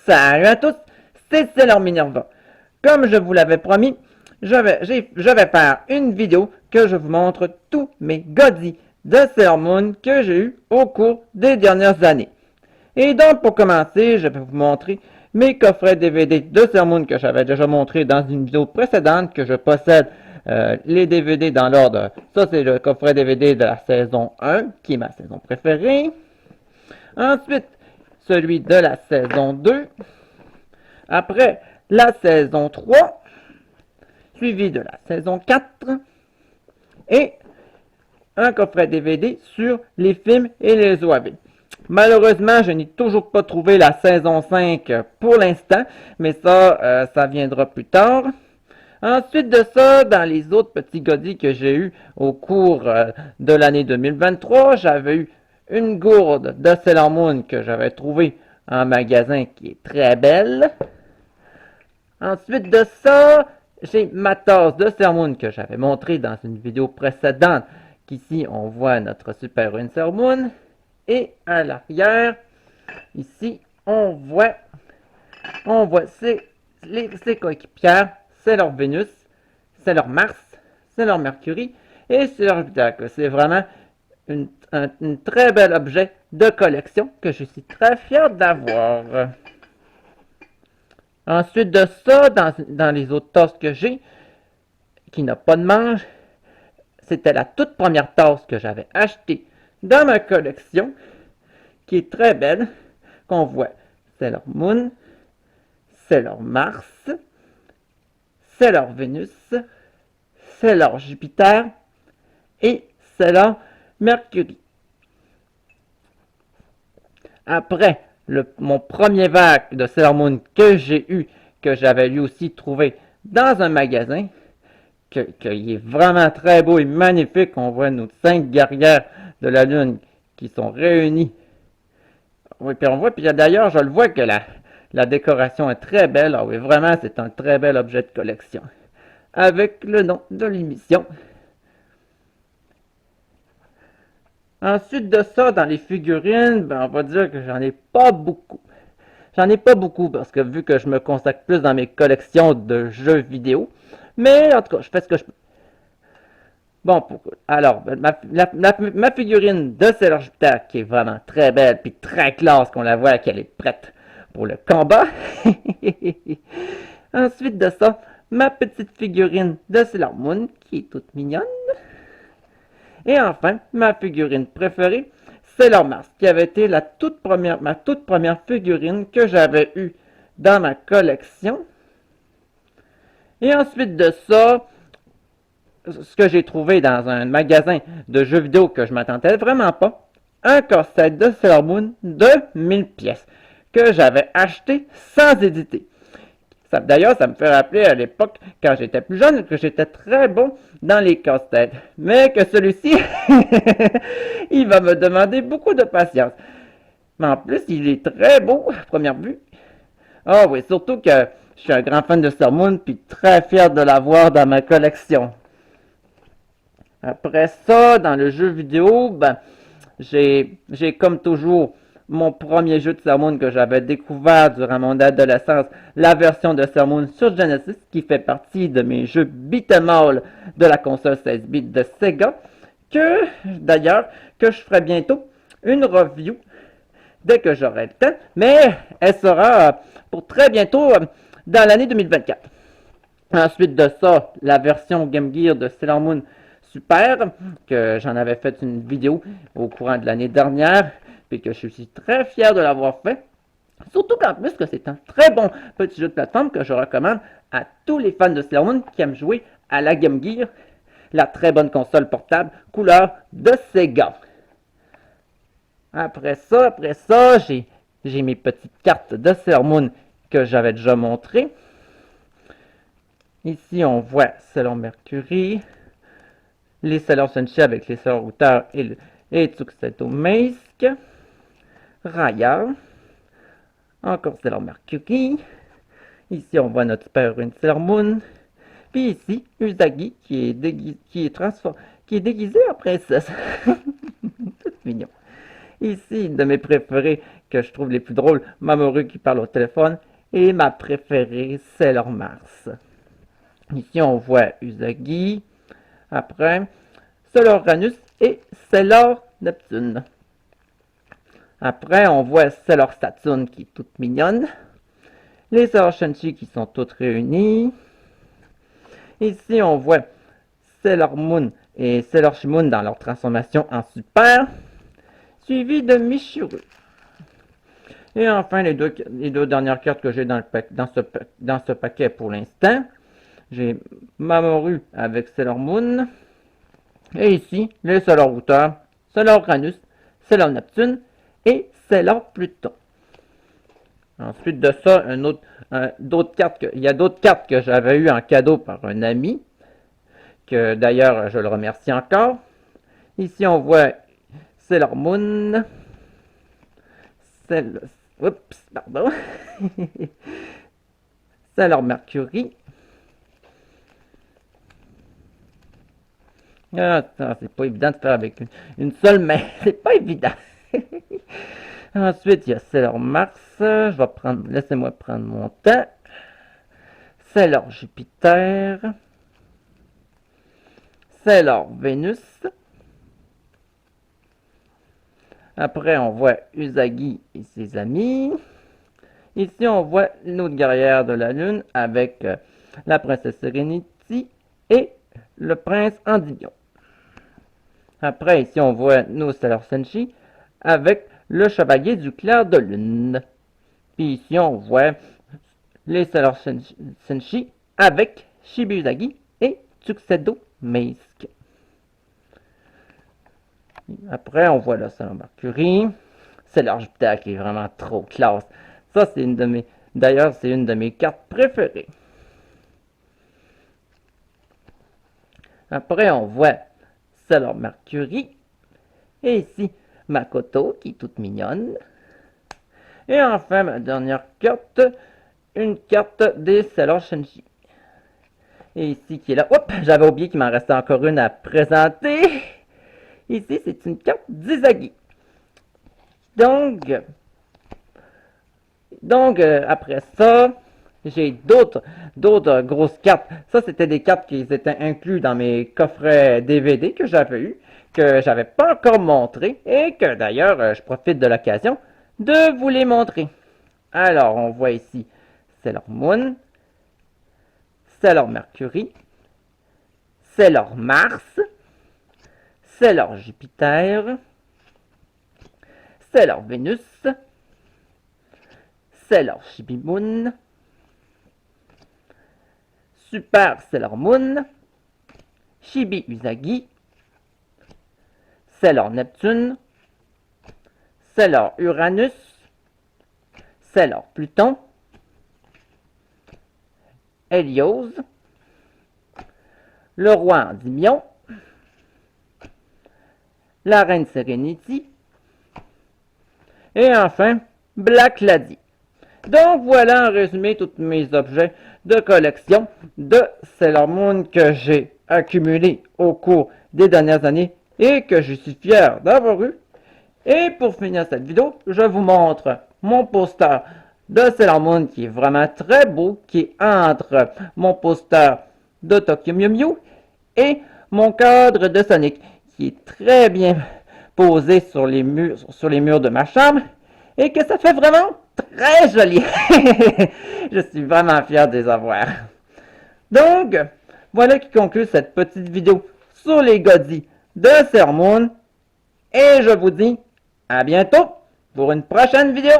Salut à tous, c'est Sailor Minerva. Comme je vous l'avais promis, je vais faire une vidéo que je vous montre tous mes godis de Sailor Moon que j'ai eu au cours des dernières années. Et donc pour commencer, je vais vous montrer mes coffrets DVD de Sailor Moon que j'avais déjà montré dans une vidéo précédente que je possède les DVD dans l'ordre. Ça c'est le coffret DVD de la saison 1 qui est ma saison préférée. Ensuite, celui de la saison 2. Après, la saison 3, suivi de la saison 4. Et un coffret DVD sur les films et les OAV. Malheureusement, je n'ai toujours pas trouvé la saison 5 pour l'instant, mais ça viendra plus tard. Ensuite de ça, dans les autres petits godis que j'ai eu au cours de l'année 2023, j'avais eu une gourde de Sailor Moon que j'avais trouvée en magasin qui est très belle. Ensuite de ça, j'ai ma tasse de Sailor Moon que j'avais montré dans une vidéo précédente, qu'ici on voit notre super héroïne Sailor Moon. Et à l'arrière, ici, on voit ses coéquipières, Sailor Vénus, Sailor Mars, Sailor Mercury et Sailor Jupiter. C'est vraiment un très bel objet de collection que je suis très fier d'avoir. Ensuite de ça, dans les autres tasses que j'ai, qui n'a pas de manche, c'était la toute première tasse que j'avais achetée dans ma collection, qui est très belle, qu'on voit Sailor Moon, Sailor Mars, Sailor Vénus, Sailor Jupiter et Sailor Mercury. Après, mon premier vague de Sailor Moon que j'ai eu, que j'avais lui aussi trouvé dans un magasin, qui est vraiment très beau et magnifique. On voit nos 5 guerrières de la Lune qui sont réunies. Oui, puis on voit, puis d'ailleurs, je le vois que la décoration est très belle. Ah oui, vraiment, c'est un très bel objet de collection. Avec le nom de l'émission. Ensuite de ça, dans les figurines, ben, on va dire que j'en ai pas beaucoup. J'en ai pas beaucoup parce que vu que je me consacre plus dans mes collections de jeux vidéo. Mais en tout cas, je fais ce que je peux. Bon, alors, ma figurine de Sailor Jupiter, qui est vraiment très belle, puis très classe, qu'on la voit qu'elle est prête pour le combat. Ensuite de ça, ma petite figurine de Sailor Moon, qui est toute mignonne. Et enfin, ma figurine préférée, Sailor Mars, qui avait été ma toute première figurine que j'avais eue dans ma collection. Et ensuite de ça, ce que j'ai trouvé dans un magasin de jeux vidéo que je m'attendais vraiment pas, un corset de Sailor Moon de 1000 pièces que j'avais acheté sans hésiter. D'ailleurs, ça me fait rappeler à l'époque, quand j'étais plus jeune, que j'étais très bon dans les casse-têtes. Mais que celui-ci, il va me demander beaucoup de patience. Mais en plus, il est très beau à première vue. Ah oui, surtout que je suis un grand fan de Sailor Moon, puis très fier de l'avoir dans ma collection. Après ça, dans le jeu vidéo, ben, j'ai comme toujours mon premier jeu de Sailor Moon que j'avais découvert durant mon adolescence, la version de Sailor Moon sur Genesis, qui fait partie de mes jeux beat'em all de la console 16 bits de Sega, d'ailleurs, que je ferai bientôt une review dès que j'aurai le temps, mais elle sera pour très bientôt dans l'année 2024. Ensuite de ça, la version Game Gear de Sailor Moon Super, que j'en avais fait une vidéo au courant de l'année dernière, puis que je suis très fier de l'avoir fait. Surtout qu'en plus que c'est un très bon petit jeu de plateforme que je recommande à tous les fans de Sailor Moon qui aiment jouer à la Game Gear, la très bonne console portable couleur de Sega. Après ça, j'ai mes petites cartes de Sailor Moon que j'avais déjà montrées. Ici, on voit Sailor Mercury, les Sailor Senshi avec les Sailor Uther et Tsukuseto Mask, Raya, encore Sailor Mercury. Ici, on voit notre super héroïne Sailor Moon. Puis ici, Usagi qui est déguisée en princesse. Tout mignon. Ici, une de mes préférées que je trouve les plus drôles, Mamoru qui parle au téléphone, et ma préférée, Sailor Mars. Ici, on voit Usagi, après, Sailor Uranus et Sailor Neptune. Après, on voit Sailor Saturn qui est toute mignonne, les Sailor Senshi qui sont toutes réunies. Ici, on voit Sailor Moon et Sailor Shimoon dans leur transformation en super, suivi de Michiru. Et enfin, les deux dernières cartes que j'ai dans ce paquet pour l'instant, j'ai Mamoru avec Sailor Moon, et ici, les Sailor Router, Sailor Uranus, Sailor Neptune et Sailor Pluton. Ensuite de ça, il y a d'autres cartes que j'avais eues en cadeau par un ami, que d'ailleurs je le remercie encore. Ici on voit Sailor Moon, Sailor Mercury. Ah, c'est pas évident de faire avec une seule main, c'est pas évident. Ensuite, il y a Sailor Mars. Laissez-moi prendre mon temps. Sailor Jupiter. Sailor Vénus. Après, on voit Usagi et ses amis. Ici, on voit une autre guerrière de la Lune avec la princesse Serenity et le prince Endymion. Après, ici, on voit nos Sailor Senshi avec le chevalier du clair de lune. Puis ici, on voit les Sailor Senshi avec Shibi Usagi et Tuxedo Mask. Après, on voit le Sailor Mercury. Sailor Jupiter qui est vraiment trop classe. Ça, c'est d'ailleurs, c'est une de mes cartes préférées. Après, on voit Sailor Mercury. Et ici, Makoto, qui est toute mignonne. Et enfin, ma dernière carte, une carte des Sailor Senshi. Et ici, qui est là. Hop, j'avais oublié qu'il m'en restait encore une à présenter. Ici, c'est une carte d'Usagi. Donc, après ça, j'ai d'autres grosses cartes. Ça, c'était des cartes qui étaient inclus dans mes coffrets DVD que j'avais eu, que j'avais pas encore montré, et que d'ailleurs, je profite de l'occasion de vous les montrer. Alors, on voit ici Sailor Moon, Sailor Mercury, Sailor Mars, Sailor Jupiter, Sailor Vénus, Sailor Shibi Moon, Super Sailor Moon, Shibi Usagi, Sailor Neptune, Sailor Uranus, Sailor Pluton, Helios, le roi Endymion, la reine Serenity, et enfin Black Lady. Donc voilà en résumé tous mes objets de collection de Sailor Moon que j'ai accumulés au cours des dernières années et que je suis fier d'avoir eu. Et pour finir cette vidéo, je vous montre mon poster de Sailor Moon qui est vraiment très beau, qui est entre mon poster de Tokyo Mew Mew et mon cadre de Sonic qui est très bien posé sur les murs de ma chambre et que ça fait vraiment très joli. Je suis vraiment fier de les avoir. Donc, voilà qui conclut cette petite vidéo sur les godis de Sailor Moon et je vous dis à bientôt pour une prochaine vidéo.